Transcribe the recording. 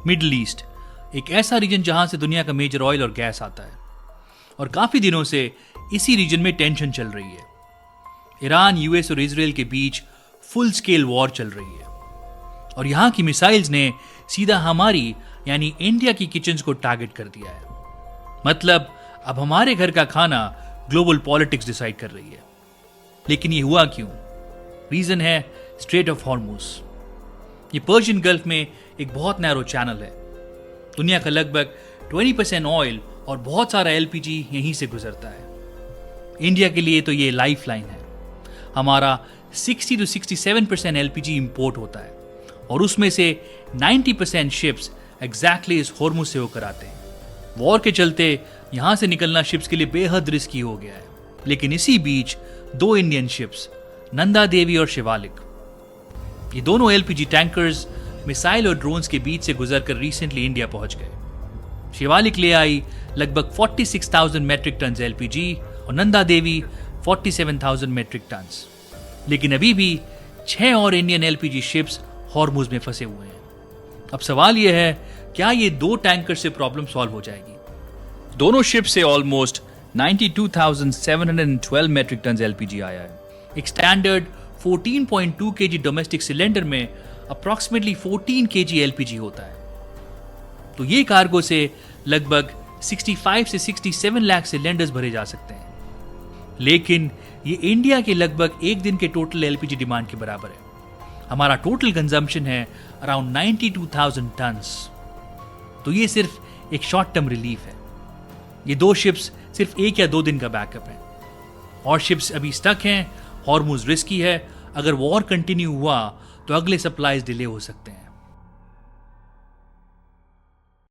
Middle east एक ऐसा reason जहां से दुनिया का मेजर ऑयल और गैस आता है, और काफी दिनों से इसी रीजन में टेंशन चल रही है। ईरान, यूएस और इजराइल के बीच फुल स्केल वॉर चल रही है, और यहां की मिसाइल्स ने सीधा हमारी यानी इंडिया की किचन्स को टारगेट कर दिया है। मतलब अब हमारे घर का खाना ग्लोबल पॉलिटिक्स डिसाइड कर रही है। लेकिन ये हुआ क्यों? रीजन है स्ट्रेट ऑफ हॉर्मुज। ये पर्शियन गल्फ में एक बहुत नैरो चैनल है। दुनिया का लगभग 20% ऑयल और बहुत सारा एलपीजी यहीं से गुजरता है। इंडिया के लिए तो ये लाइफ लाइन है। हमारा 60 to 67% एलपीजी इंपोर्ट होता है, और उसमें से 90% शिप्स एग्जैक्टली इस हॉर्मुज से होकर आते हैं। वॉर के चलते यहां से निकलना शिप्स के लिए बेहद रिस्की हो गया है। लेकिन इसी बीच 2 इंडियन शिप्स, नंदा देवी और शिवालिक, ये दोनों एलपीजी टैंकर्स मिसाइल और ड्रोन्स के बीच से गुजरकर रिसेंटली इंडिया पहुंच गए। शिवालिक ले आई लगभग 46,000 मेट्रिक टन एलपीजी और नंदा देवी 47,000 मेट्रिक टन। लेकिन अभी भी 6 और इंडियन एलपीजी शिप्स हॉर्मुज में फंसे हुए हैं। अब सवाल यह है, क्या ये 2 टैंकर से प्रॉब्लम सॉल्व हो जाएगी? दोनों शिप से ऑलमोस्ट 92,712 मेट्रिक टन एलपीजी आया है। एक स्टैंडर्ड 14.2 kg डोमेस्टिक सिलेंडर में अप्रॉक्सीमेटली 14 kg एलपीजी होता है। तो ये कार्गो से लगभग 65 से 67 लाख सिलेंडर्स भरे जा सकते हैं। लेकिन ये इंडिया के लगभग एक दिन के टोटल एलपीजी डिमांड के बराबर है। हमारा टोटल कंजम्पशन है अराउंड 92,000 टन्स। तो ये सिर्फ एक शॉर्ट टर्म रिलीफ है। ये 2 शिप्स सिर्फ 1 या 2 दिन का बैकअप है, और शिप्स अभी स्टक हैं। हॉर्मुज रिस्की है। अगर वॉर कंटिन्यू हुआ तो अगले सप्लाईज डिले हो सकते हैं।